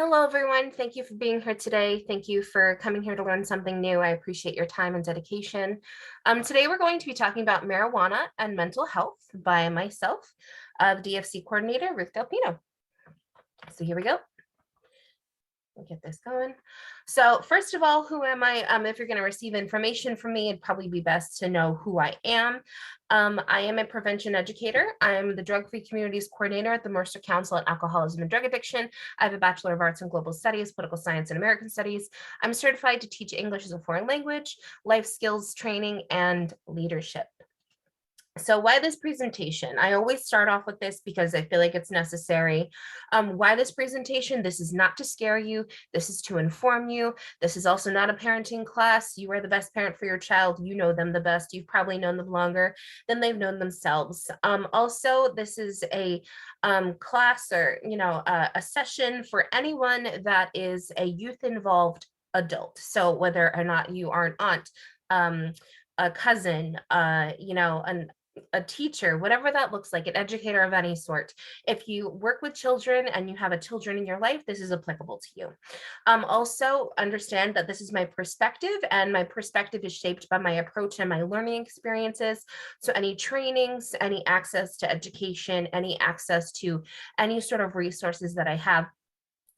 Hello, everyone. Thank you for being here today. Thank you for coming here to learn something new. I appreciate your time and dedication. Today, we're going to be talking about marijuana and mental health by myself, the DFC coordinator, Ruth Del Pino. So here we go. Get this going. So first of all, who am I? If you're going to receive information from me, it'd probably be best to know who I am. I am a prevention educator. I'm the drug-free communities coordinator at the Mercer Council on Alcoholism and Drug Addiction. I have a Bachelor of Arts in Global Studies, Political Science, and American Studies. I'm certified to teach English as a foreign language, life skills training, and leadership. So why this presentation? I always start off with this because I feel like it's necessary. Why this presentation? This is not to scare you. This is to inform you. This is also not a parenting class. You are the best parent for your child. You know them the best. You've probably known them longer than they've known themselves. Also, this is a class or, a session for anyone that is a youth-involved adult. So whether or not you are an aunt, a cousin, a teacher, whatever that looks like, an educator of any sort. If you work with children and you have a children in your life, this is applicable to you. Also understand that this is my perspective, and my perspective is shaped by my approach and my learning experiences. So any trainings, any access to education, any access to any sort of resources that I have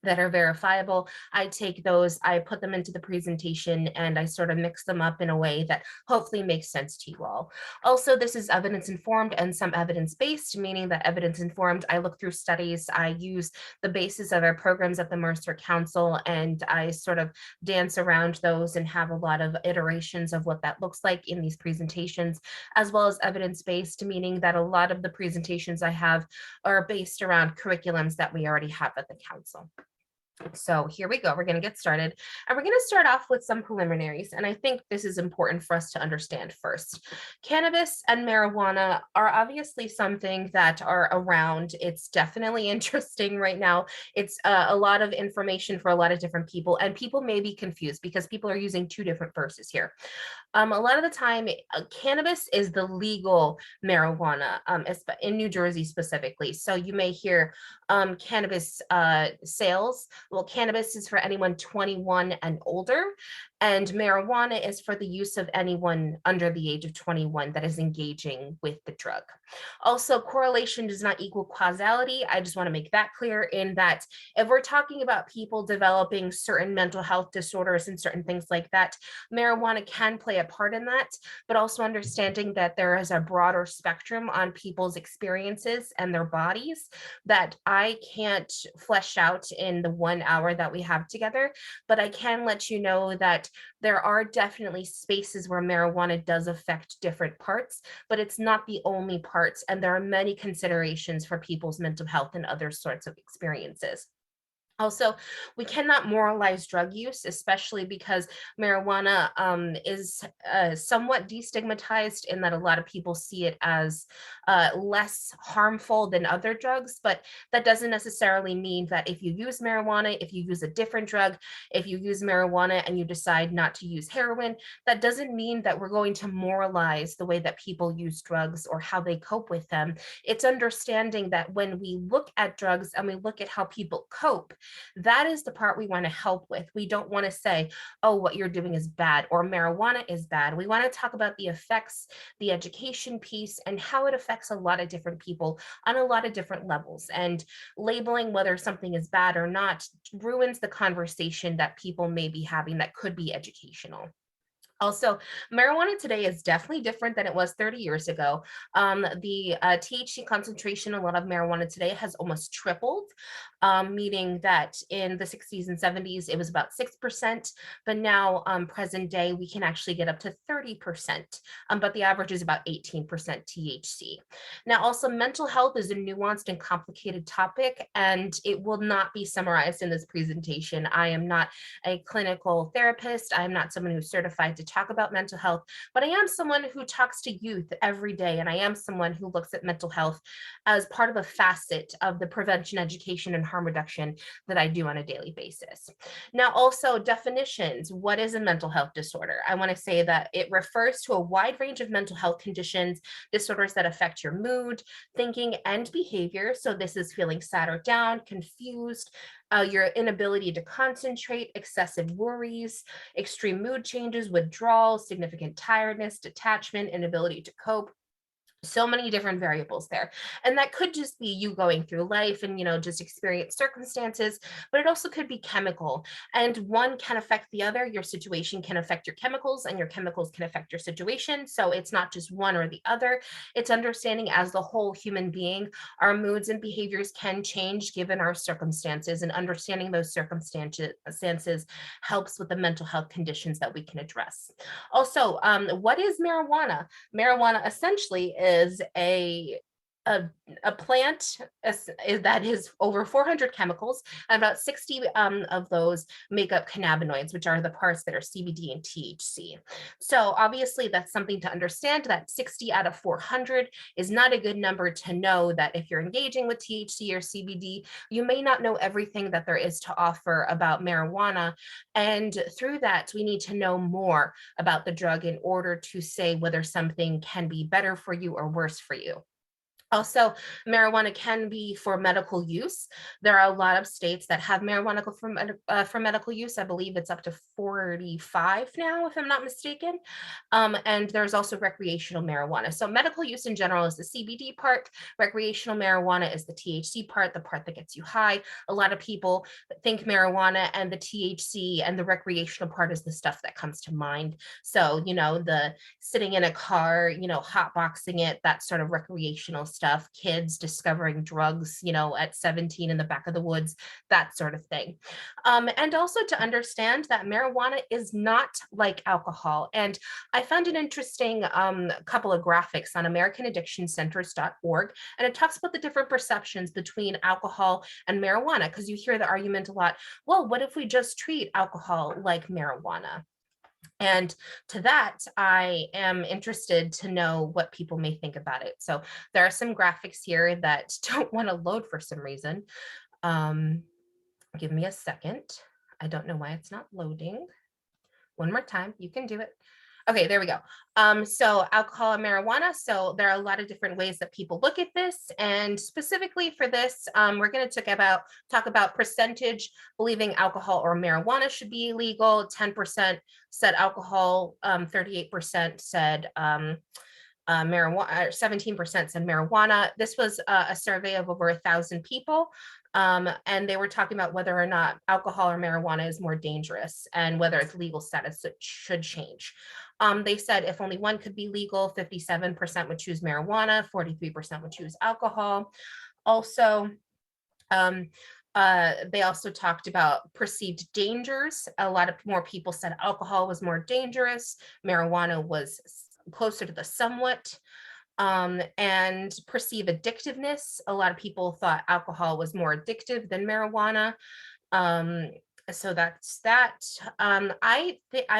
that are verifiable, I take those, I put them into the presentation, and I sort of mix them up in a way that hopefully makes sense to you all. Also, this is evidence informed and some evidence based, meaning that evidence informed, I look through studies, I use the basis of our programs at the Mercer Council, and I sort of dance around those and have a lot of iterations of what that looks like in these presentations, as well as evidence based, meaning that a lot of the presentations I have are based around curriculums that we already have at the council. So here we go. We're going to get started, and we're going to start off with some preliminaries. And I think this is important for us to understand first. Cannabis and marijuana are obviously something that are around. It's definitely interesting right now. It's a lot of information for a lot of different people, and people may be confused because people are using two different verses here. A lot of the time, cannabis is the legal marijuana in New Jersey specifically. So you may hear cannabis sales. Well, cannabis is for anyone 21 and older, and marijuana is for the use of anyone under the age of 21 that is engaging with the drug. Also, correlation does not equal causality. I just want to make that clear, in that if we're talking about people developing certain mental health disorders and certain things like that, marijuana can play a part in that, but also understanding that there is a broader spectrum on people's experiences and their bodies that I can't flesh out in the 1 hour that we have together, but I can let you know that there are definitely spaces where marijuana does affect different parts, but it's not the only parts, and there are many considerations for people's mental health and other sorts of experiences. Also, we cannot moralize drug use, especially because marijuana is somewhat destigmatized in that a lot of people see it as less harmful than other drugs. But that doesn't necessarily mean that if you use marijuana, if you use a different drug, if you use marijuana and you decide not to use heroin, that doesn't mean that we're going to moralize the way that people use drugs or how they cope with them. It's understanding that when we look at drugs and we look at how people cope, that is the part we want to help with. We don't want to say, oh, what you're doing is bad or marijuana is bad. We want to talk about the effects, the education piece, and how it affects a lot of different people on a lot of different levels. And labeling whether something is bad or not ruins the conversation that people may be having that could be educational. Also, marijuana today is definitely different than it was 30 years ago. The THC concentration, a lot of marijuana today has almost tripled, meaning that in the 60s and 70s, it was about 6%, but now present day, we can actually get up to 30%, but the average is about 18% THC. Now, also, mental health is a nuanced and complicated topic, and it will not be summarized in this presentation. I am not a clinical therapist. I am not someone who's certified to talk about mental health, but I am someone who talks to youth every day, and I am someone who looks at mental health as part of a facet of the prevention, education, and harm reduction that I do on a daily basis. Now, also definitions. What is a mental health disorder? I want to say that it refers to a wide range of mental health conditions, disorders that affect your mood, thinking, and behavior. So this is feeling sad or down, confused, your inability to concentrate, excessive worries, extreme mood changes, withdrawal, significant tiredness, detachment, inability to cope. So many different variables there. And that could just be you going through life and, just experience circumstances, but it also could be chemical. And one can affect the other. Your situation can affect your chemicals, and your chemicals can affect your situation. So it's not just one or the other. It's understanding as the whole human being, our moods and behaviors can change given our circumstances, and understanding those circumstances helps with the mental health conditions that we can address. Also, what is marijuana? Marijuana essentially is a plant that is over 400 chemicals, and about 60 of those make up cannabinoids, which are the parts that are CBD and THC. So obviously that's something to understand, that 60 out of 400 is not a good number to know that if you're engaging with THC or CBD, you may not know everything that there is to offer about marijuana. And through that, we need to know more about the drug in order to say whether something can be better for you or worse for you. Also, marijuana can be for medical use. There are a lot of states that have marijuana for medical use. I believe it's up to 45 now, if I'm not mistaken. And there's also recreational marijuana. So medical use in general is the CBD part. Recreational marijuana is the THC part, the part that gets you high. A lot of people think marijuana and the THC and the recreational part is the stuff that comes to mind. So, the sitting in a car, hotboxing it, that sort of recreational stuff, kids discovering drugs, at 17 in the back of the woods, that sort of thing. And also to understand that marijuana is not like alcohol. And I found an interesting couple of graphics on AmericanAddictionCenters.org, and it talks about the different perceptions between alcohol and marijuana, because you hear the argument a lot, well, what if we just treat alcohol like marijuana? And to that, I am interested to know what people may think about it. So there are some graphics here that don't want to load for some reason. Give me a second. I don't know why it's not loading. One more time, you can do it. Okay, there we go. So alcohol and marijuana. So there are a lot of different ways that people look at this. And specifically for this, we're going to talk about percentage believing alcohol or marijuana should be illegal. 10% said alcohol, 38% said marijuana, 17% said marijuana. This was a survey of over 1,000 people. And they were talking about whether or not alcohol or marijuana is more dangerous and whether its legal status should change. They said if only one could be legal, 57% would choose marijuana, 43% would choose alcohol. Also, they also talked about perceived dangers. A lot of more people said alcohol was more dangerous, marijuana was closer to the somewhat. And perceive addictiveness. A lot of people thought alcohol was more addictive than marijuana. So that's that. I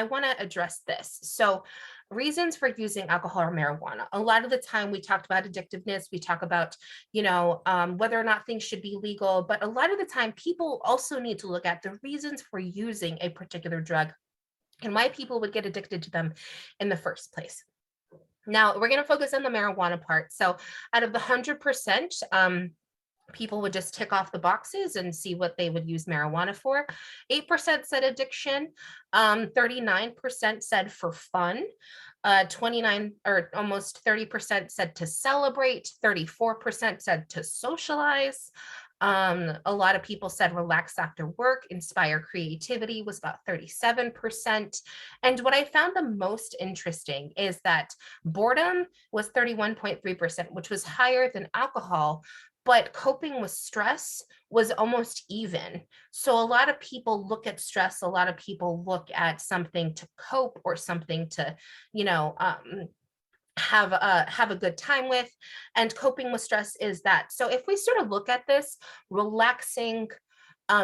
want to address this. So reasons for using alcohol or marijuana. A lot of the time we talked about addictiveness. We talk about, whether or not things should be legal, but a lot of the time people also need to look at the reasons for using a particular drug and why people would get addicted to them in the first place. Now, we're going to focus on the marijuana part. So out of the 100%, people would just tick off the boxes and see what they would use marijuana for. 8% said addiction, 39% said for fun, 29 or almost 30% said to celebrate, 34% said to socialize. A lot of people said relax after work, inspire creativity was about 37%. And what I found the most interesting is that boredom was 31.3%, which was higher than alcohol, but coping with stress was almost even. So a lot of people look at stress, a lot of people look at something to cope or something to, have a good time with, and coping with stress is that. So if we sort of look at this, relaxing,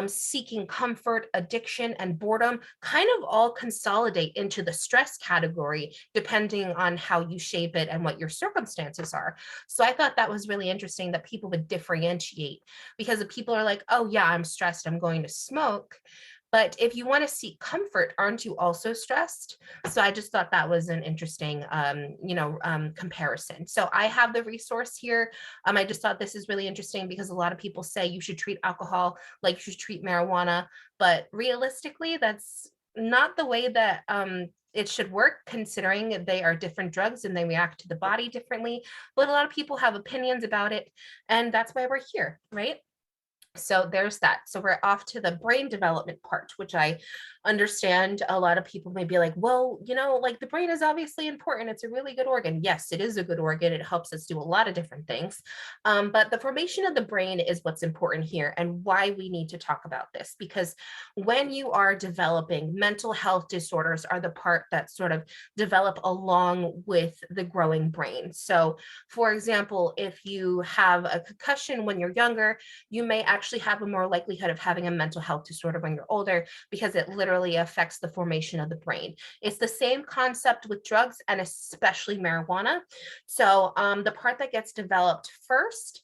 seeking comfort, addiction, and boredom kind of all consolidate into the stress category, depending on how you shape it and what your circumstances are. So I thought that was really interesting that people would differentiate, because if people are like, oh, yeah, I'm stressed, I'm going to smoke. But if you want to seek comfort, aren't you also stressed? So I just thought that was an interesting, comparison. So I have the resource here. I just thought this is really interesting because a lot of people say you should treat alcohol like you should treat marijuana, but realistically, that's not the way that it should work, considering they are different drugs and they react to the body differently. But a lot of people have opinions about it, and that's why we're here, right? So there's that. So we're off to the brain development part, which I understand a lot of people may be like, well, like the brain is obviously important. It's a really good organ. Yes, it is a good organ. It helps us do a lot of different things. But the formation of the brain is what's important here, and why we need to talk about this. Because when you are developing, mental health disorders are the part that sort of develop along with the growing brain. So for example, if you have a concussion when you're younger, you may actually have a more likelihood of having a mental health disorder when you're older, because it literally affects the formation of the brain. It's the same concept with drugs, and especially marijuana. So the part that gets developed first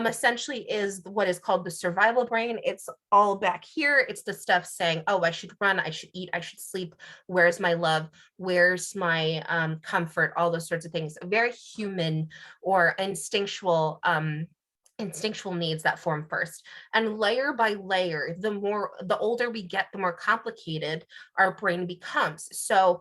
essentially is what is called the survival brain. It's all back here. It's the stuff saying, oh, I should run, I should eat, I should sleep. Where's my love? Where's my comfort? All those sorts of things. Very human or instinctual needs that form first. And layer by layer, the older we get, the more complicated our brain becomes. So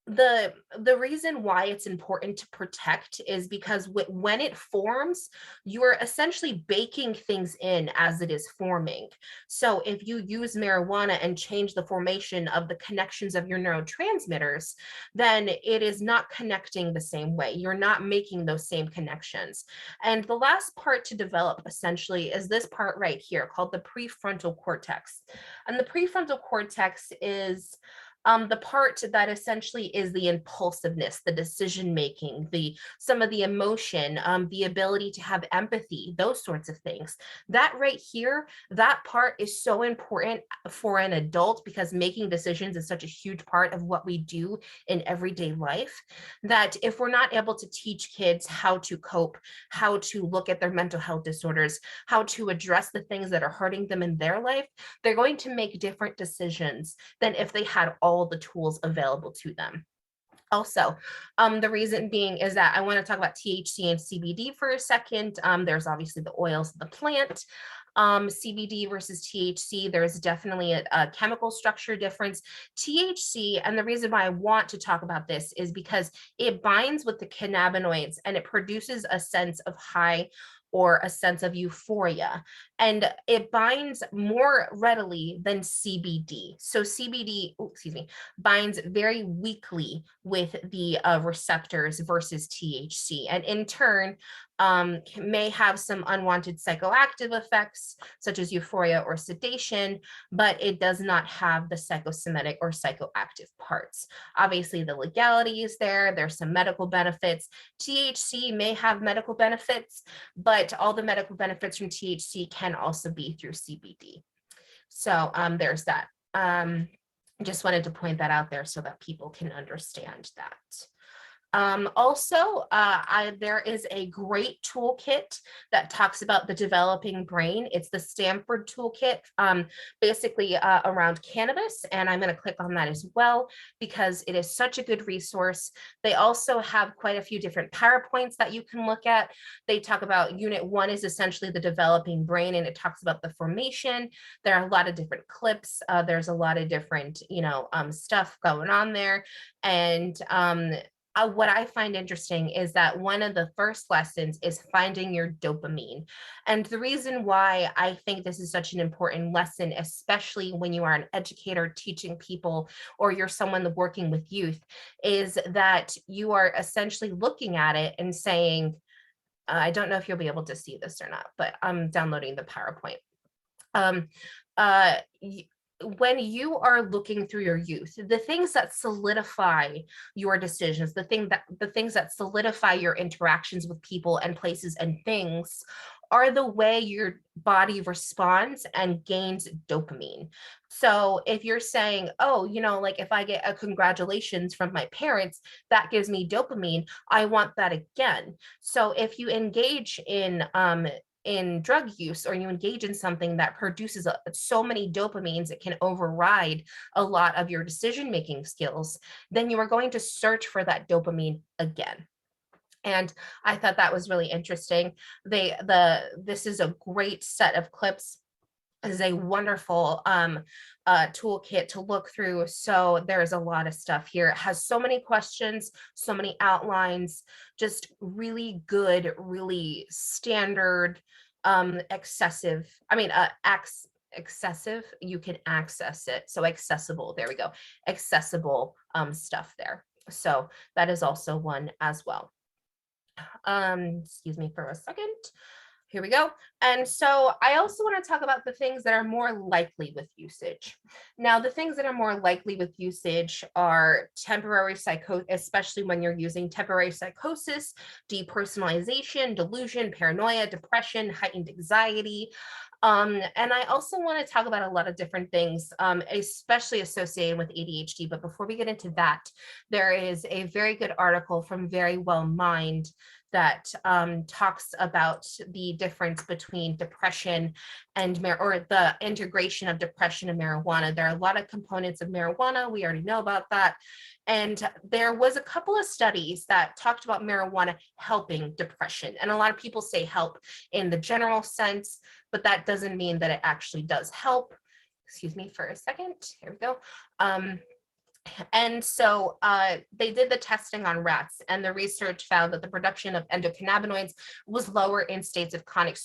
the reason why it's important to protect is because when it forms, you are essentially baking things in as it is forming. So if you use marijuana and change the formation of the connections of your neurotransmitters, then it is not connecting the same way. You're not making those same connections. And the last part to develop essentially is this part right here called the prefrontal cortex. And the prefrontal cortex is the part that essentially is the impulsiveness, the decision making, some of the emotion, the ability to have empathy, those sorts of things. That right here, that part is so important for an adult, because making decisions is such a huge part of what we do in everyday life, that if we're not able to teach kids how to cope, how to look at their mental health disorders, how to address the things that are hurting them in their life, they're going to make different decisions than if they had all the tools available to them. Also, the reason being is that I want to talk about THC and CBD for a second. There's obviously the oils of the plant. CBD versus THC, there's definitely a chemical structure difference. THC, and the reason why I want to talk about this is because it binds with the cannabinoids and it produces a sense of high or a sense of euphoria. And it binds more readily than CBD. So CBD, binds very weakly with the receptors versus THC. And in turn, may have some unwanted psychoactive effects, such as euphoria or sedation, but it does not have the psychosomatic or psychoactive parts. Obviously, the legality is there. There's some medical benefits. THC may have medical benefits, but all the medical benefits from THC can also be through CBD. So there's that. Just wanted to point that out there so that people can understand that. There is a great toolkit that talks about the developing brain. It's the Stanford toolkit, basically around cannabis, and I'm going to click on that as well because it is such a good resource. They also have quite a few different PowerPoints that you can look at. They talk about Unit 1 is essentially the developing brain, and it talks about the formation. There are a lot of different clips. There's a lot of different, stuff going on there, and what I find interesting is that one of the first lessons is finding your dopamine. And the reason why I think this is such an important lesson, especially when you are an educator teaching people or you're someone working with youth, is that you are essentially looking at it and saying, I don't know if you'll be able to see this or not, but I'm downloading the PowerPoint. When you are looking through your youth, the things that solidify your decisions, the things that solidify your interactions with people and places and things are the way your body responds and gains dopamine. So if you're saying, oh, like if I get a congratulations from my parents, that gives me dopamine, I want that again. So if you engage in drug use, or you engage in something that produces so many dopamines, it can override a lot of your decision making skills, then you are going to search for that dopamine again. And I thought that was really interesting. This is a great set of clips. This is a wonderful toolkit to look through. So there's a lot of stuff here. It has so many questions, so many outlines, just really good, really standard, excessive. Excessive. You can access it. So accessible. There we go. Accessible stuff there. So that is also one as well. Excuse me for a second. Here we go. And so I also want to talk about the things that are more likely with usage. Now, the things that are more likely with usage are temporary psychosis, especially when you're using temporary psychosis, depersonalization, delusion, paranoia, depression, heightened anxiety. And I also want to talk about a lot of different things, especially associated with ADHD. But before we get into that, there is a very good article from Very Well Mind that talks about the difference between depression and or the integration of depression and marijuana. There are a lot of components of marijuana. We already know about that. And there was a couple of studies that talked about marijuana helping depression. And a lot of people say help in the general sense, but that doesn't mean that it actually does help. Excuse me for a second. Here we go. And so they did the testing on rats, and the research found that the production of endocannabinoids was lower in states of chronic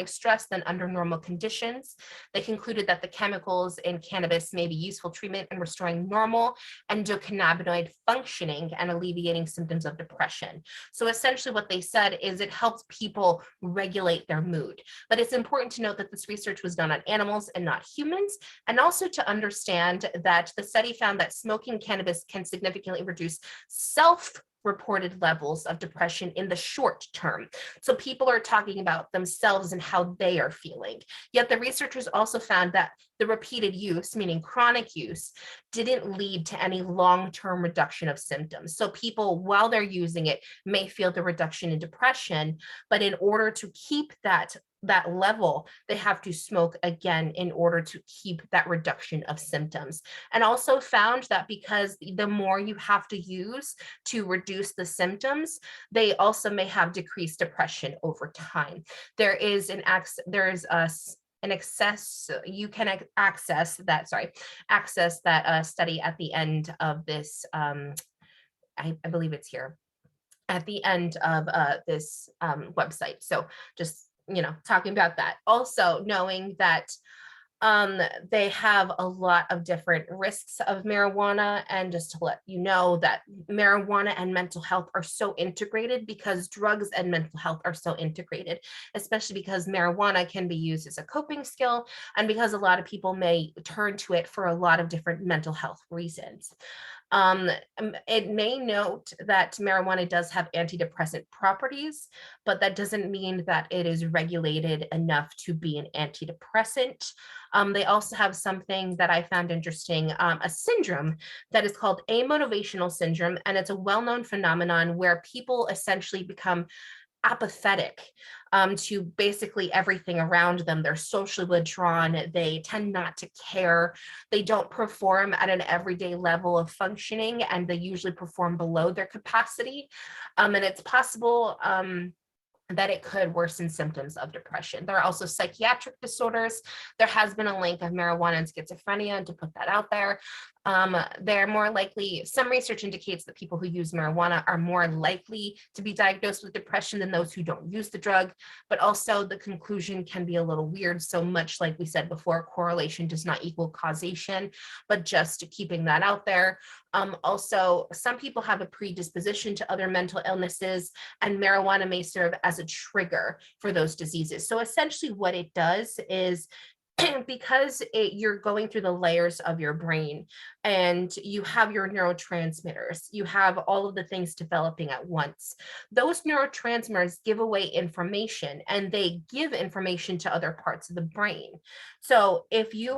stress than under normal conditions. They concluded that the chemicals in cannabis may be useful treatment in restoring normal endocannabinoid functioning and alleviating symptoms of depression. So essentially what they said is it helps people regulate their mood. But it's important to note that this research was done on animals and not humans, and also to understand that the study found that smoking cannabis can significantly reduce self-reported levels of depression in the short term. So people are talking about themselves and how they are feeling. Yet the researchers also found that the repeated use, meaning chronic use, didn't lead to any long-term reduction of symptoms. So people, while they're using it, may feel the reduction in depression, but in order to keep that level, they have to smoke again in order to keep that reduction of symptoms. And also found that because the more you have to use to reduce the symptoms, they also may have decreased depression over time. There is an access, you can access that study at the end of this. I believe it's here at the end of this website. So just talking about that. Also knowing that they have a lot of different risks of marijuana, and just to let you know that marijuana and mental health are so integrated because drugs and mental health are so integrated, especially because marijuana can be used as a coping skill, and because a lot of people may turn to it for a lot of different mental health reasons. It may note that marijuana does have antidepressant properties, but that doesn't mean that it is regulated enough to be an antidepressant. They also have something that I found interesting, a syndrome that is called amotivational syndrome, and it's a well-known phenomenon where people essentially become apathetic to basically everything around them. They're socially withdrawn. They tend not to care. They don't perform at an everyday level of functioning, and they usually perform below their capacity. And it's possible that it could worsen symptoms of depression. There are also psychiatric disorders. There has been a link of marijuana and schizophrenia, to put that out there. They're more likely, some research indicates that people who use marijuana are more likely to be diagnosed with depression than those who don't use the drug, but also the conclusion can be a little weird. So much like we said before, correlation does not equal causation, but just keeping that out there. Also, some people have a predisposition to other mental illnesses, and marijuana may serve as a trigger for those diseases. So essentially what it does is because you're going through the layers of your brain and you have your neurotransmitters, you have all of the things developing at once. Those neurotransmitters give away information and they give information to other parts of the brain. So if you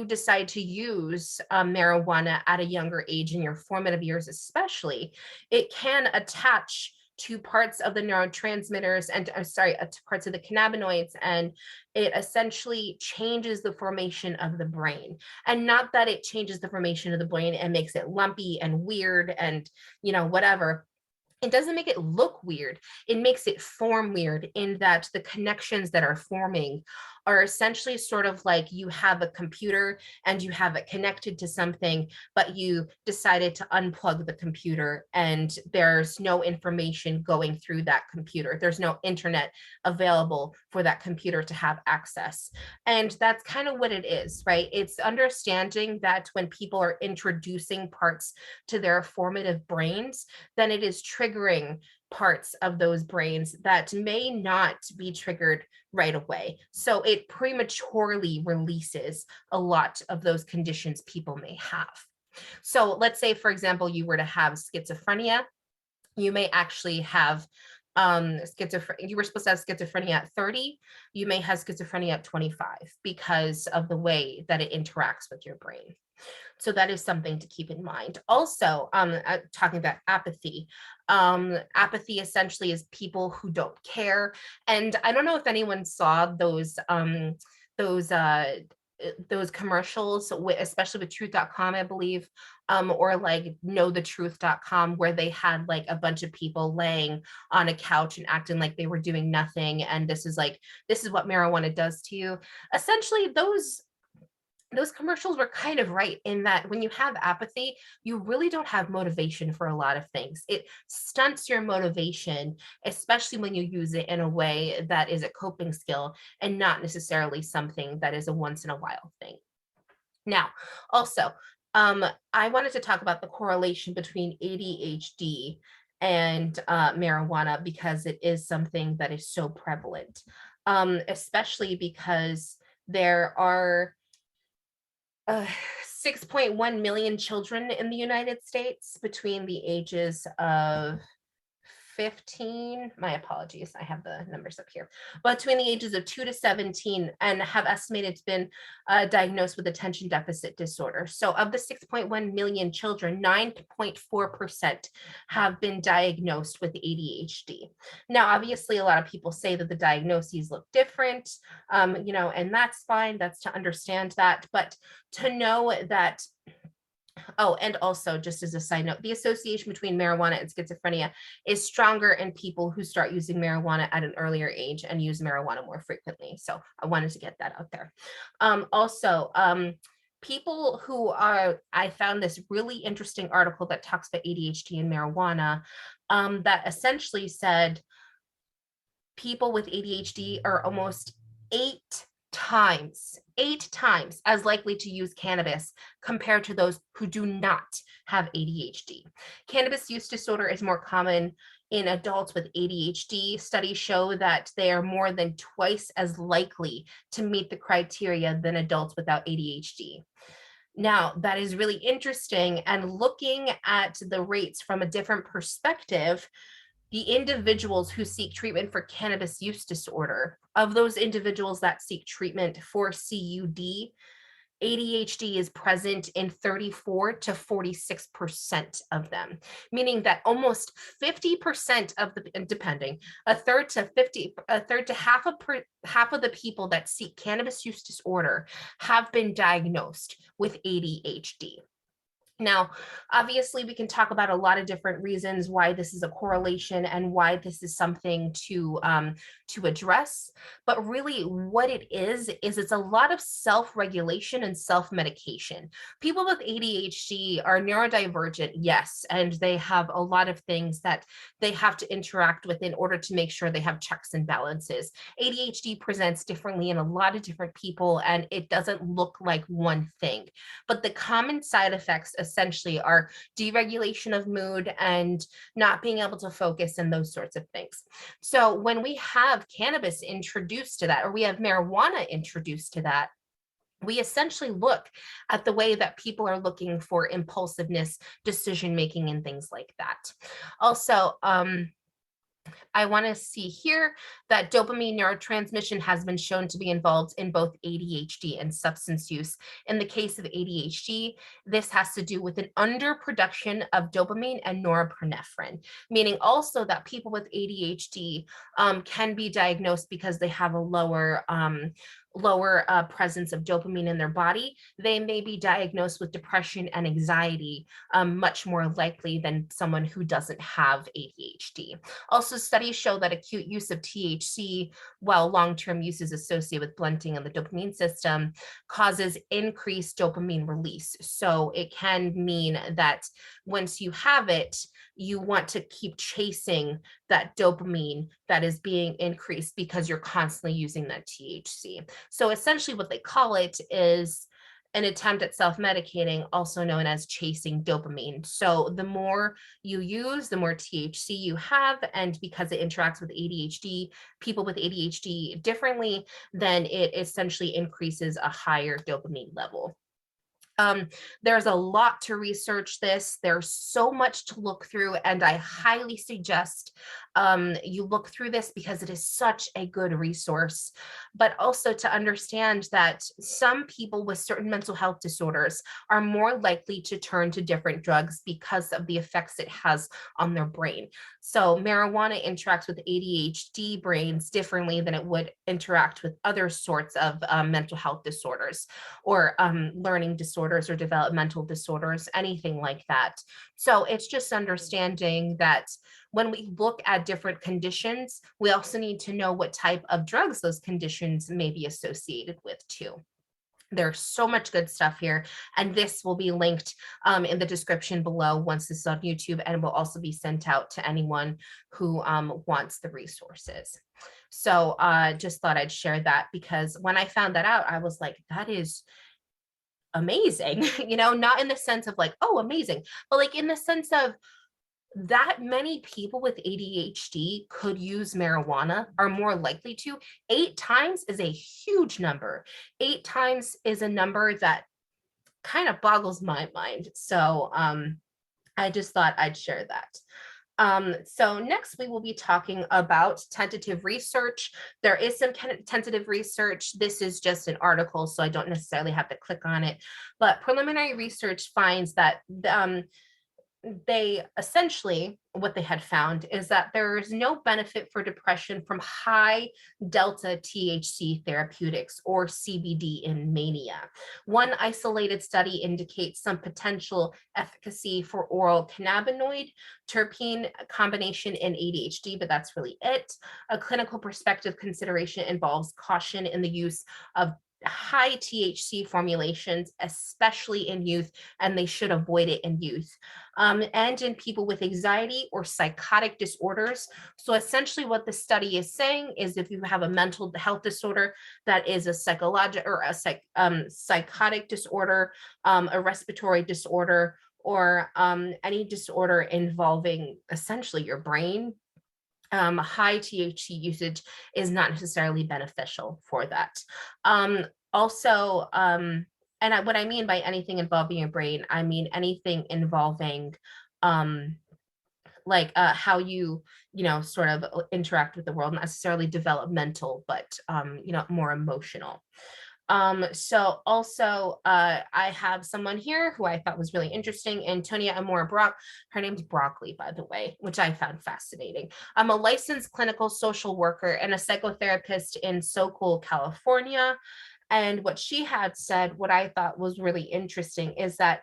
decide to use marijuana at a younger age in your formative years, especially, it can attach to parts of the neurotransmitters and to parts of the cannabinoids, and it essentially changes the formation of the brain. And not that it changes the formation of the brain and makes it lumpy and weird and whatever. It doesn't make it look weird. It makes it form weird in that the connections that are forming are essentially sort of like you have a computer and you have it connected to something, but you decided to unplug the computer and there's no information going through that computer. There's no internet available for that computer to have access. And that's kind of what it is, right? It's understanding that when people are introducing parts to their formative brains, then it is triggering parts of those brains that may not be triggered right away. So it prematurely releases a lot of those conditions people may have. So let's say, for example, you were to have schizophrenia, you may actually have you were supposed to have schizophrenia at 30, you may have schizophrenia at 25 because of the way that it interacts with your brain. So that is something to keep in mind. Also, talking about apathy. Apathy essentially is people who don't care. And I don't know if anyone saw those those commercials, especially with truth.com, I believe, or like knowthetruth.com, where they had like a bunch of people laying on a couch and acting like they were doing nothing. And this is what marijuana does to you. Essentially, those commercials were kind of right in that when you have apathy, you really don't have motivation for a lot of things. It stunts your motivation, especially when you use it in a way that is a coping skill and not necessarily something that is a once in a while thing. Now, also, I wanted to talk about the correlation between ADHD and marijuana because it is something that is so prevalent, especially because there are 6.1 million children in the United States between the ages of 15, my apologies, I have the numbers up here, between the ages of 2 to 17, and have estimated to been diagnosed with attention deficit disorder. So of the 6.1 million children, 9.4% have been diagnosed with ADHD. Now, obviously, a lot of people say that the diagnoses look different, and that's fine. That's to understand that, but to know that. Oh, and also, just as a side note, the association between marijuana and schizophrenia is stronger in people who start using marijuana at an earlier age and use marijuana more frequently. So I wanted to get that out there. People who are, I found this really interesting article that talks about ADHD and marijuana, that essentially said people with ADHD are almost eight times as likely to use cannabis compared to those who do not have ADHD. Cannabis use disorder is more common in adults with ADHD. Studies show that they are more than twice as likely to meet the criteria than adults without ADHD. Now, that is really interesting, and looking at the rates from a different perspective, the individuals who seek treatment for cannabis use disorder, of those individuals that seek treatment for CUD, ADHD is present in 34 to 46% of them, meaning that almost 50% of the, depending, a third to half of the people that seek cannabis use disorder have been diagnosed with ADHD. Now, obviously, we can talk about a lot of different reasons why this is a correlation and why this is something to address. But really, what it is it's a lot of self-regulation and self-medication. People with ADHD are neurodivergent, yes, and they have a lot of things that they have to interact with in order to make sure they have checks and balances. ADHD presents differently in a lot of different people, and it doesn't look like one thing. But the common side effects essentially our deregulation of mood and not being able to focus and those sorts of things. So when we have cannabis introduced to that, or we have marijuana introduced to that, we essentially look at the way that people are looking for impulsiveness, decision making, and things like that. Also, I want to see here that dopamine neurotransmission has been shown to be involved in both ADHD and substance use. In the case of ADHD, this has to do with an underproduction of dopamine and norepinephrine, meaning also that people with ADHD can be diagnosed because they have a lower presence of dopamine in their body. They may be diagnosed with depression and anxiety much more likely than someone who doesn't have ADHD. Also, studies show that acute use of THC, while long-term use is associated with blunting of the dopamine system, causes increased dopamine release. So it can mean that once you have it, you want to keep chasing that dopamine that is being increased because you're constantly using that THC. So essentially what they call it is an attempt at self-medicating, also known as chasing dopamine. So the more you use, the more THC you have, and because it interacts with ADHD, people with ADHD differently, then it essentially increases a higher dopamine level. There's a lot to research this. There's so much to look through, and I highly suggest you look through this because it is such a good resource. But also to understand that some people with certain mental health disorders are more likely to turn to different drugs because of the effects it has on their brain. So marijuana interacts with ADHD brains differently than it would interact with other sorts of mental health disorders or learning disorders or developmental disorders, anything like that. So it's just understanding that when we look at different conditions, we also need to know what type of drugs those conditions may be associated with too. There's so much good stuff here, and this will be linked in the description below once this is on YouTube, and will also be sent out to anyone who wants the resources. So just thought I'd share that, because when I found that out, I was like, that is amazing, not in the sense of like, oh, amazing, but like in the sense of that many people with ADHD could use marijuana, are more likely to. 8 times is a huge number. 8 times is a number that kind of boggles my mind. So I just thought I'd share that. So next we will be talking about tentative research. There is some tentative research. This is just an article, so I don't necessarily have to click on it, but preliminary research finds that they essentially, what they had found is that there is no benefit for depression from high delta THC therapeutics or CBD in mania. One isolated study indicates some potential efficacy for oral cannabinoid terpene combination in ADHD, but that's really it. A clinical perspective consideration involves caution in the use of high THC formulations, especially in youth, and they should avoid it in youth, and in people with anxiety or psychotic disorders. So essentially what the study is saying is if you have a mental health disorder that is a psychological or a psychotic disorder, a respiratory disorder, or any disorder involving essentially your brain, high THC usage is not necessarily beneficial for that. Also, and what I mean by anything involving your brain, I mean anything involving like how you sort of interact with the world, not necessarily developmental, but more emotional. So also I have someone here who I thought was really interesting, Antonia Amora Brock. Her name's Broccoli, by the way, which I found fascinating. I'm a licensed clinical social worker and a psychotherapist in Sokol, California. And what she had said, what I thought was really interesting is that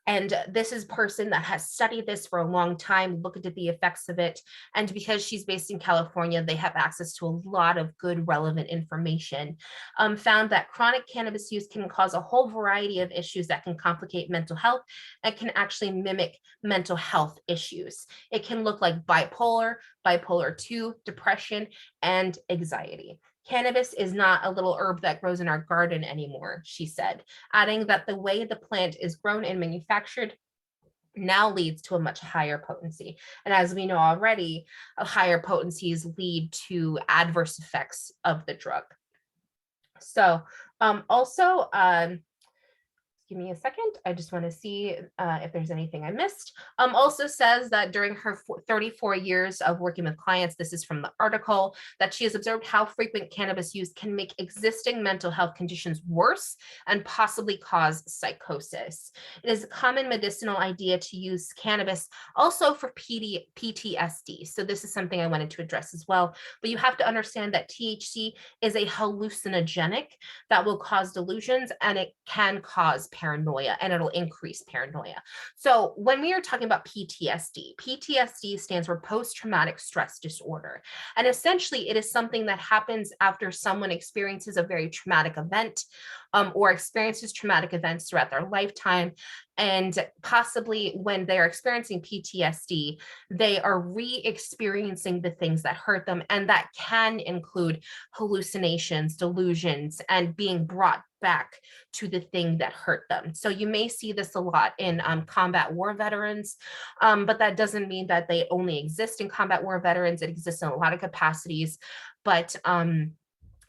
and this is a person that has studied this for a long time, looked at the effects of it. And because she's based in California, they have access to a lot of good, relevant information. Found that chronic cannabis use can cause a whole variety of issues that can complicate mental health and can actually mimic mental health issues. It can look like bipolar 2, depression, and anxiety. Cannabis is not a little herb that grows in our garden anymore, she said, adding that the way the plant is grown and manufactured now leads to a much higher potency. And as we know already, higher potencies lead to adverse effects of the drug. So also, give me a second. I just want to see if there's anything I missed. Also says that during her 34 years of working with clients, this is from the article, that she has observed how frequent cannabis use can make existing mental health conditions worse and possibly cause psychosis. It is a common medicinal idea to use cannabis also for PTSD. So this is something I wanted to address as well. But you have to understand that THC is a hallucinogenic that will cause delusions, and it can cause paranoia, and it'll increase paranoia. So when we are talking about PTSD, PTSD stands for post-traumatic stress disorder. And essentially it is something that happens after someone experiences a very traumatic event, or experiences traumatic events throughout their lifetime. And possibly when they're experiencing PTSD, they are re-experiencing the things that hurt them. And that can include hallucinations, delusions, and being brought back to the thing that hurt them. So you may see this a lot in combat war veterans, but that doesn't mean that they only exist in combat war veterans. It exists in a lot of capacities, but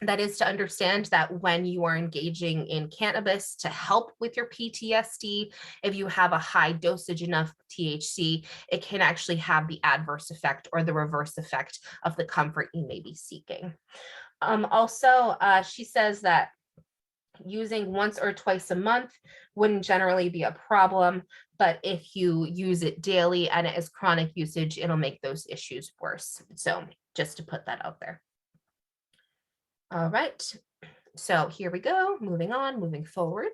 that is to understand that when you are engaging in cannabis to help with your PTSD, if you have a high dosage enough THC, it can actually have the adverse effect or the reverse effect of the comfort you may be seeking. Also, she says that using once or twice a month wouldn't generally be a problem, but if you use it daily and it is chronic usage, it'll make those issues worse. So just to put that out there. All right, so here we go, moving on, moving forward.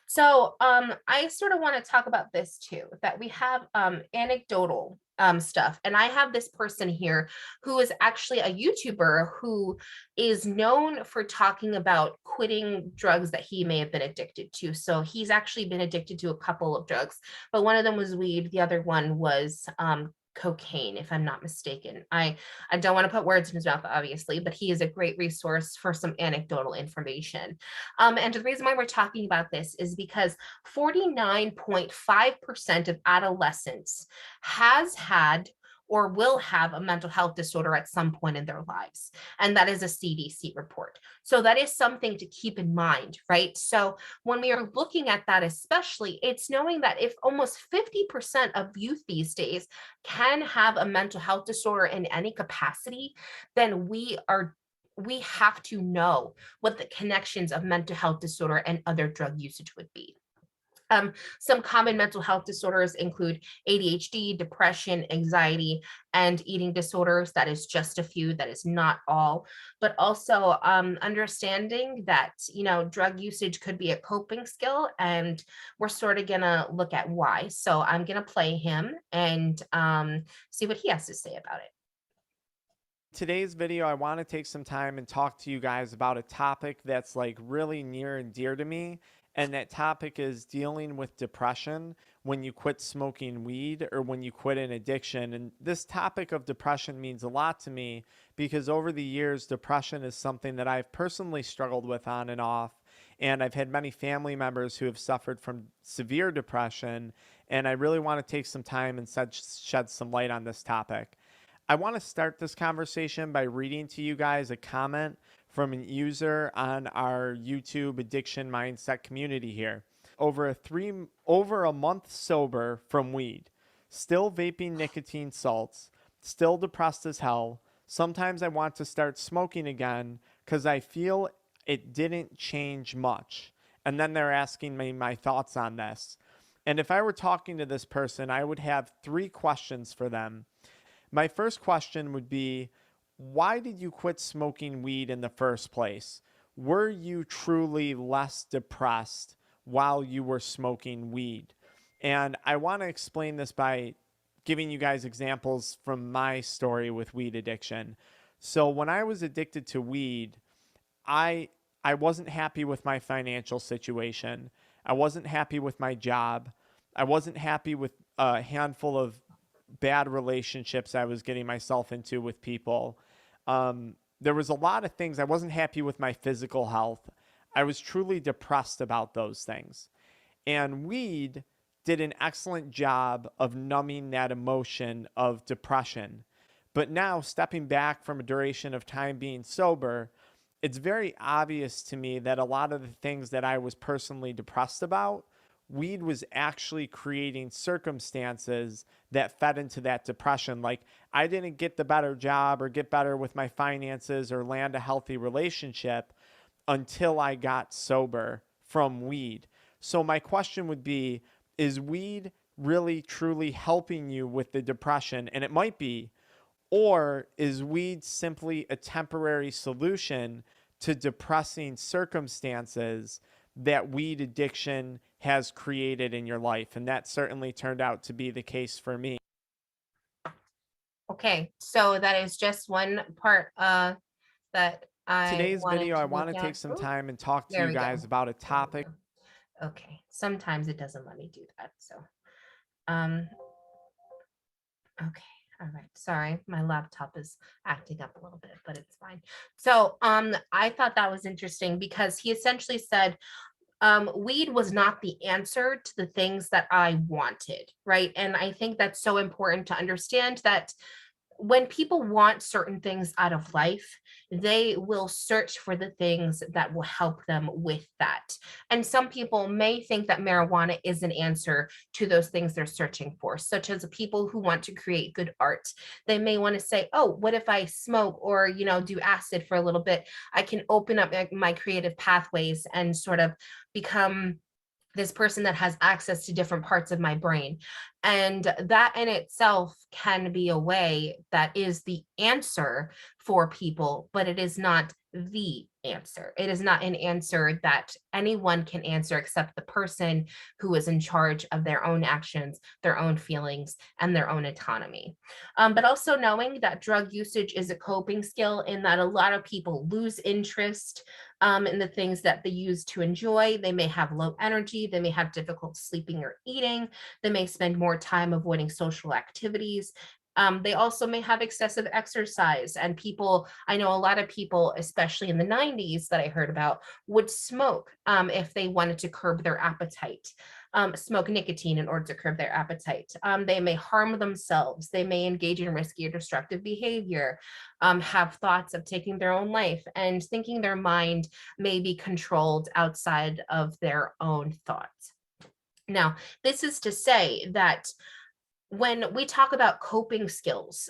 So I sort of want to talk about this too, that we have anecdotal stuff. And I have this person here who is actually a YouTuber who is known for talking about quitting drugs that he may have been addicted to. So he's actually been addicted to a couple of drugs, but one of them was weed. The other one was cocaine, if I'm not mistaken. I don't want to put words in his mouth, obviously, but he is a great resource for some anecdotal information. And the reason why we're talking about this is because 49.5% of adolescents has had or will have a mental health disorder at some point in their lives. And that is a CDC report. So that is something to keep in mind, right? So when we are looking at that, especially, it's knowing that if almost 50% of youth these days can have a mental health disorder in any capacity, then we have to know what the connections of mental health disorder and other drug usage would be. Some common mental health disorders include ADHD, depression, anxiety, and eating disorders. That is just a few, that is not all, but also understanding that, drug usage could be a coping skill, and we're sort of gonna look at why. So I'm gonna play him and see what he has to say about it. Today's video, I want to take some time and talk to you guys about a topic that's like really near and dear to me. And that topic is dealing with depression when you quit smoking weed or when you quit an addiction. And this topic of depression means a lot to me because over the years, depression is something that I've personally struggled with on and off. And I've had many family members who have suffered from severe depression. And I really want to take some time and shed some light on this topic. I want to start this conversation by reading to you guys a comment from a user on our YouTube addiction mindset community here. Over a month sober from weed, still vaping nicotine salts, still depressed as hell. Sometimes I want to start smoking again because I feel it didn't change much. And then they're asking me my thoughts on this. And if I were talking to this person, I would have 3 questions for them. My first question would be, why did you quit smoking weed in the first place? Were you truly less depressed while you were smoking weed? And I want to explain this by giving you guys examples from my story with weed addiction. So when I was addicted to weed, I wasn't happy with my financial situation. I wasn't happy with my job. I wasn't happy with a handful of bad relationships I was getting myself into with people. there was a lot of things. I wasn't happy with my physical health. I was truly depressed about those things. And weed did an excellent job of numbing that emotion of depression. But now, stepping back from a duration of time being sober, it's very obvious to me that a lot of the things that I was personally depressed about, weed was actually creating circumstances that fed into that depression. Like, I didn't get the better job or get better with my finances or land a healthy relationship until I got sober from weed. So my question would be, is weed really truly helping you with the depression? And it might be. Or is weed simply a temporary solution to depressing circumstances that weed addiction has created in your life? And that certainly turned out to be the case for me. Okay, so that is just one part that I Today's wanted video, to I want look to at. take some Ooh, time and talk to there you we go. guys about a There we topic. go. Okay, sometimes it doesn't let me do that. So, um, okay, all right. Sorry, my laptop is acting up a little bit, but it's fine. So, I thought that was interesting because he essentially said, weed was not the answer to the things that I wanted, right? And I think that's so important to understand that when people want certain things out of life, they will search for the things that will help them with that. And some people may think that marijuana is an answer to those things they're searching for, such as people who want to create good art. They may want to say, oh, what if I smoke or, do acid for a little bit? I can open up my creative pathways and sort of become this person that has access to different parts of my brain. And that in itself can be a way that is the answer for people, but it is not the answer. It is not an answer that anyone can answer except the person who is in charge of their own actions, their own feelings, and their own autonomy. But also knowing that drug usage is a coping skill, in that a lot of people lose interest in the things that they use to enjoy. They may have low energy, they may have difficulty sleeping or eating, they may spend more time avoiding social activities. They also may have excessive exercise, and I know a lot of people, especially in the 90s that I heard about, would smoke if they wanted to curb their appetite. Smoke nicotine in order to curb their appetite. They may harm themselves. They may engage in risky or destructive behavior, have thoughts of taking their own life, and thinking their mind may be controlled outside of their own thoughts. Now, this is to say that when we talk about coping skills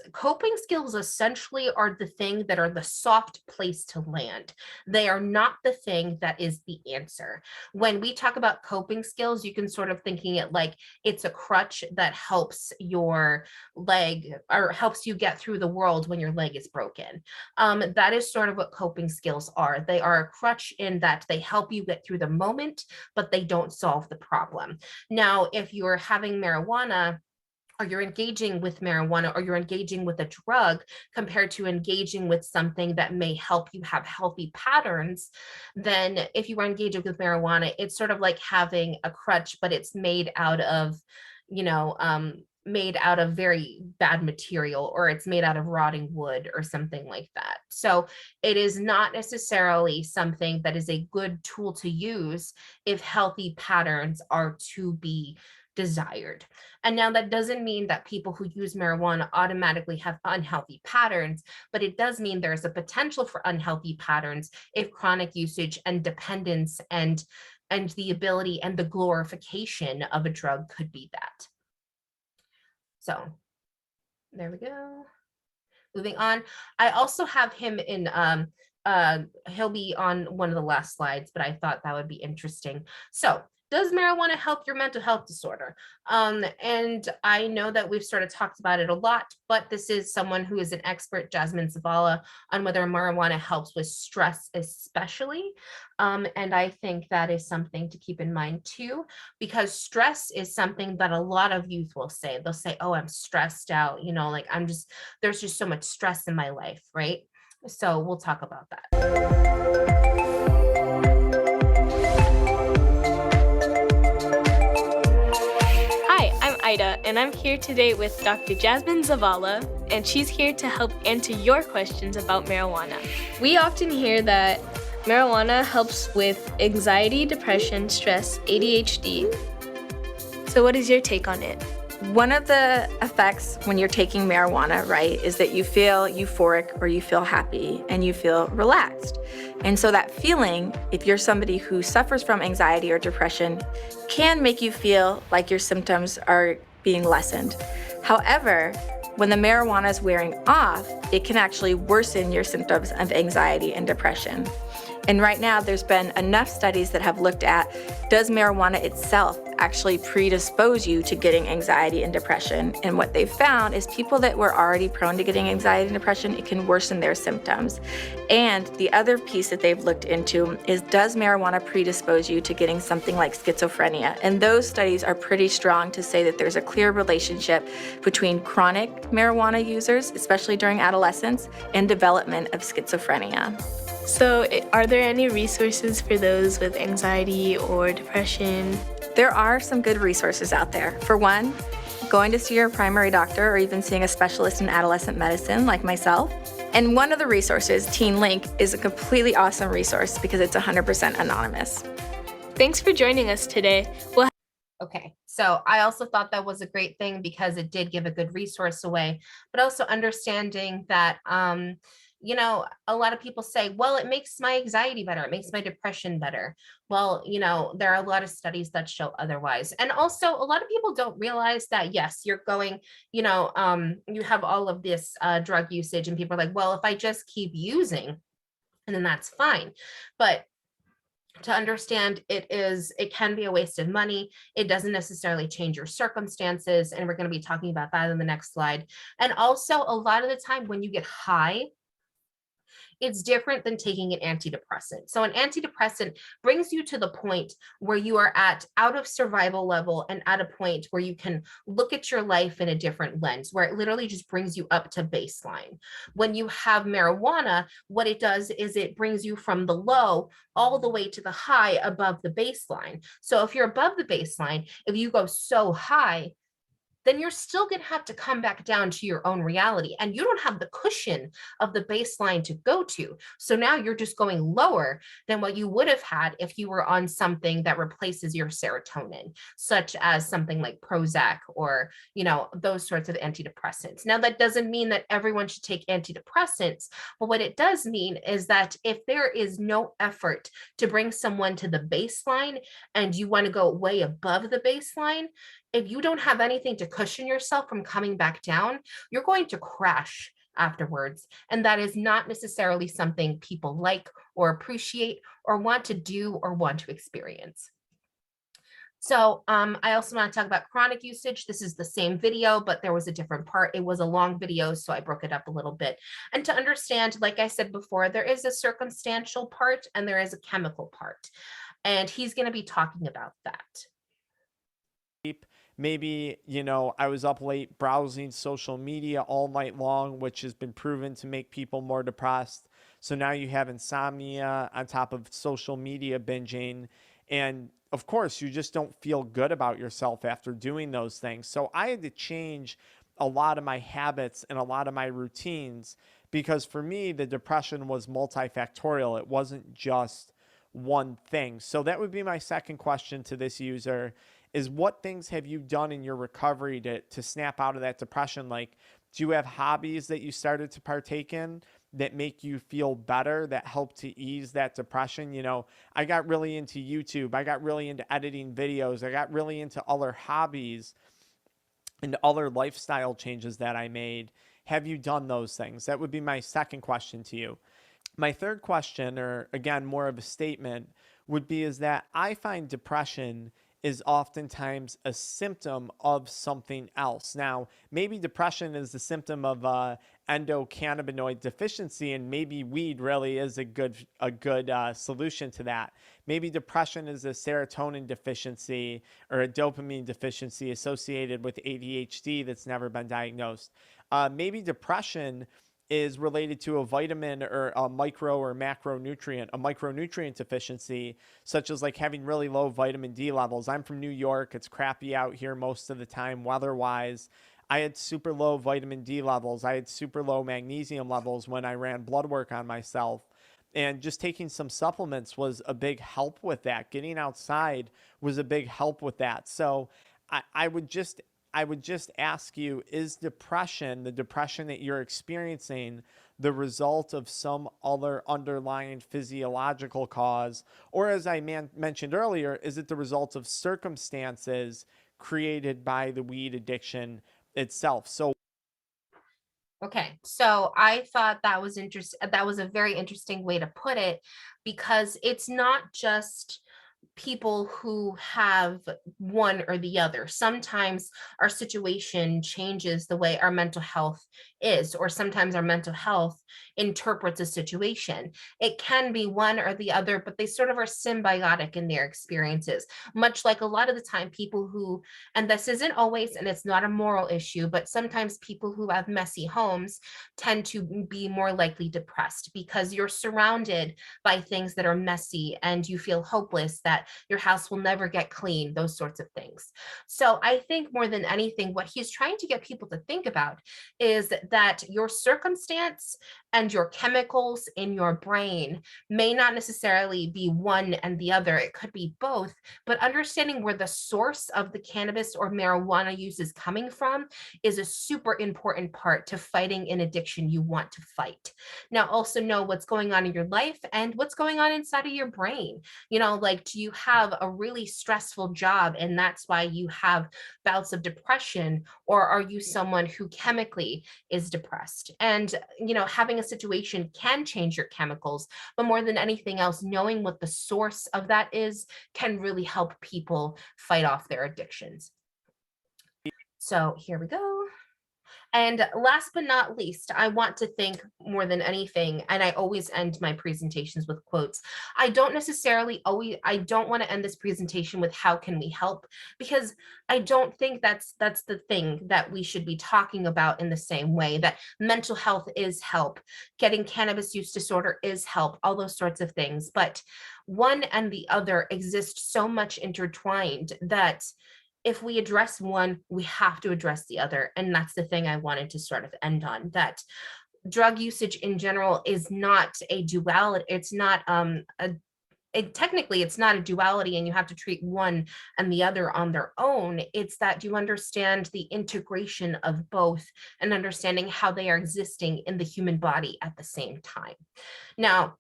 essentially are the thing that are the soft place to land. They are not the thing that is the answer. When we talk about coping skills, you can sort of thinking it like it's a crutch that helps your leg or helps you get through the world when your leg is broken. That is sort of what coping skills are. They are a crutch in that they help you get through the moment, but they don't solve the problem. Now, if you're having marijuana, or you're engaging with marijuana, or you're engaging with a drug compared to engaging with something that may help you have healthy patterns, then if you are engaging with marijuana, it's sort of like having a crutch, but it's made out of, made out of very bad material, or it's made out of rotting wood or something like that. So it is not necessarily something that is a good tool to use if healthy patterns are to be desired. And now that doesn't mean that people who use marijuana automatically have unhealthy patterns, but it does mean there's a potential for unhealthy patterns if chronic usage and dependence and the ability and the glorification of a drug could be that. So there we go. Moving on. I also have him in he'll be on one of the last slides, but I thought that would be interesting. So does marijuana help your mental health disorder? And I know that we've sort of talked about it a lot, but this is someone who is an expert, Jasmine Zavala, on whether marijuana helps with stress, especially. And I think that is something to keep in mind too, because stress is something that a lot of youth will say. They'll say, oh, I'm stressed out, like there's just so much stress in my life, right? So we'll talk about that. Hi, I'm Ida, and and I'm here today with Dr. Jasmine Zavala, and she's here to help answer your questions about marijuana. We often hear that marijuana helps with anxiety, depression, stress, ADHD. So what is your take on it? One of the effects when you're taking marijuana, right, is that you feel euphoric or you feel happy and you feel relaxed. And so that feeling, if you're somebody who suffers from anxiety or depression, can make you feel like your symptoms are being lessened. However, when the marijuana is wearing off, it can actually worsen your symptoms of anxiety and depression. And right now, there's been enough studies that have looked at, does marijuana itself actually predispose you to getting anxiety and depression? And what they've found is people that were already prone to getting anxiety and depression, it can worsen their symptoms. And the other piece that they've looked into is, does marijuana predispose you to getting something like schizophrenia? And those studies are pretty strong to say that there's a clear relationship between chronic marijuana users, especially during adolescence, and development of schizophrenia. So are there any resources for those with anxiety or depression? There are some good resources out there. For one, going to see your primary doctor or even seeing a specialist in adolescent medicine like myself. And one of the resources, Teen Link, is a completely awesome resource because it's 100% anonymous. Thanks for joining us today. Okay, so I also thought that was a great thing because it did give a good resource away, but also understanding that, a lot of people say, well, it makes my anxiety better. It makes my depression better. Well, there are a lot of studies that show otherwise. And also a lot of people don't realize that, yes, you're going, you have all of this drug usage and people are like, well, if I just keep using, and then that's fine. But to understand it can be a waste of money. It doesn't necessarily change your circumstances. And we're going to be talking about that in the next slide. And also a lot of the time when you get high, it's different than taking an antidepressant. So an antidepressant brings you to the point where you are out of survival level and at a point where you can look at your life in a different lens, where it literally just brings you up to baseline. When you have marijuana, what it does is it brings you from the low all the way to the high above the baseline. So if you're above the baseline, if you go so high, then you're still going to have to come back down to your own reality. And you don't have the cushion of the baseline to go to. So now you're just going lower than what you would have had if you were on something that replaces your serotonin, such as something like Prozac or, those sorts of antidepressants. Now, that doesn't mean that everyone should take antidepressants, but what it does mean is that if there is no effort to bring someone to the baseline and you want to go way above the baseline, if you don't have anything to cushion yourself from coming back down, you're going to crash afterwards. And that is not necessarily something people like or appreciate or want to do or want to experience. So I also want to talk about chronic usage. This is the same video, but there was a different part. It was a long video, so I broke it up a little bit. And to understand, like I said before, there is a circumstantial part and there is a chemical part. And he's going to be talking about that. Maybe, I was up late browsing social media all night long, which has been proven to make people more depressed. So now you have insomnia on top of social media binging. And of course, you just don't feel good about yourself after doing those things. So I had to change a lot of my habits and a lot of my routines because for me, the depression was multifactorial. It wasn't just one thing. So that would be my second question to this user is, what things have you done in your recovery to snap out of that depression? Like, do you have hobbies that you started to partake in that make you feel better, that help to ease that depression? I got really into YouTube. I got really into editing videos. I got really into other hobbies and other lifestyle changes that I made. Have you done those things? That would be my second question to you. My third question, or again, more of a statement, would be is that I find depression is oftentimes a symptom of something else. Now, maybe depression is the symptom of endocannabinoid deficiency, and maybe weed really is a good solution to that. Maybe depression is a serotonin deficiency or a dopamine deficiency associated with ADHD that's never been diagnosed. Maybe depression is related to a vitamin or a micro or macronutrient, a micronutrient deficiency, such as like having really low vitamin D levels. I'm from New York. It's crappy out here most of the time, weather-wise. I had super low vitamin D levels. I had super low magnesium levels when I ran blood work on myself. And just taking some supplements was a big help with that. Getting outside was a big help with that. So I would just ask you, is depression, the depression that you're experiencing, the result of some other underlying physiological cause? Or as I mentioned earlier, is it the result of circumstances created by the weed addiction itself? So Okay, so I thought that was interesting. That was a very interesting way to put it, because it's not just people who have one or the other. Sometimes our situation changes the way our mental health is, or sometimes our mental health interprets a situation. It can be one or the other, but they sort of are symbiotic in their experiences. Much like a lot of the time, people who, and this isn't always, and it's not a moral issue, but sometimes people who have messy homes tend to be more likely depressed because you're surrounded by things that are messy and you feel hopeless that your house will never get clean, those sorts of things. So I think more than anything, what he's trying to get people to think about is that your circumstance and your chemicals in your brain may not necessarily be one and the other. It could be both, but understanding where the source of the cannabis or marijuana use is coming from is a super important part to fighting an addiction you want to fight. Now, also know what's going on in your life and what's going on inside of your brain. Like, do you have a really stressful job and that's why you have bouts of depression, or are you someone who chemically is depressed? And having a situation can change your chemicals, but more than anything else, knowing what the source of that is can really help people fight off their addictions. So here we go. And last but not least, I want to think more than anything, and I always end my presentations with quotes. I don't want to end this presentation with how can we help, because I don't think that's the thing that we should be talking about in the same way. That mental health is help, getting cannabis use disorder is help, all those sorts of things. But one and the other exist so much intertwined that if we address one, we have to address the other. And that's the thing I wanted to sort of end on, that drug usage in general is not a duality. It's not technically it's not a duality and you have to treat one and the other on their own. It's that you understand the integration of both and understanding how they are existing in the human body at the same time. Now,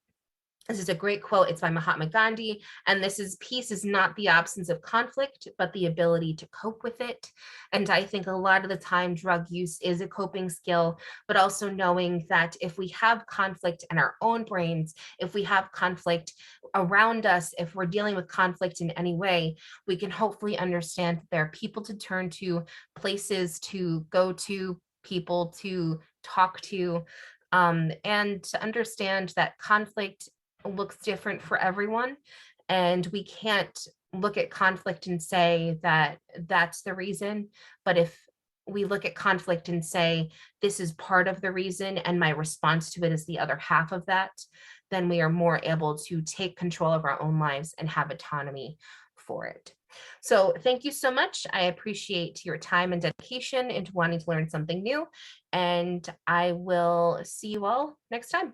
this is a great quote. It's by Mahatma Gandhi. And this is, peace is not the absence of conflict, but the ability to cope with it. And I think a lot of the time drug use is a coping skill, but also knowing that if we have conflict in our own brains, if we have conflict around us, if we're dealing with conflict in any way, we can hopefully understand that there are people to turn to, places to go to, people to talk to, and to understand that conflict looks different for everyone. And we can't look at conflict and say that that's the reason. But if we look at conflict and say, this is part of the reason, and my response to it is the other half of that, then we are more able to take control of our own lives and have autonomy for it. So thank you so much. I appreciate your time and dedication into wanting to learn something new. And I will see you all next time.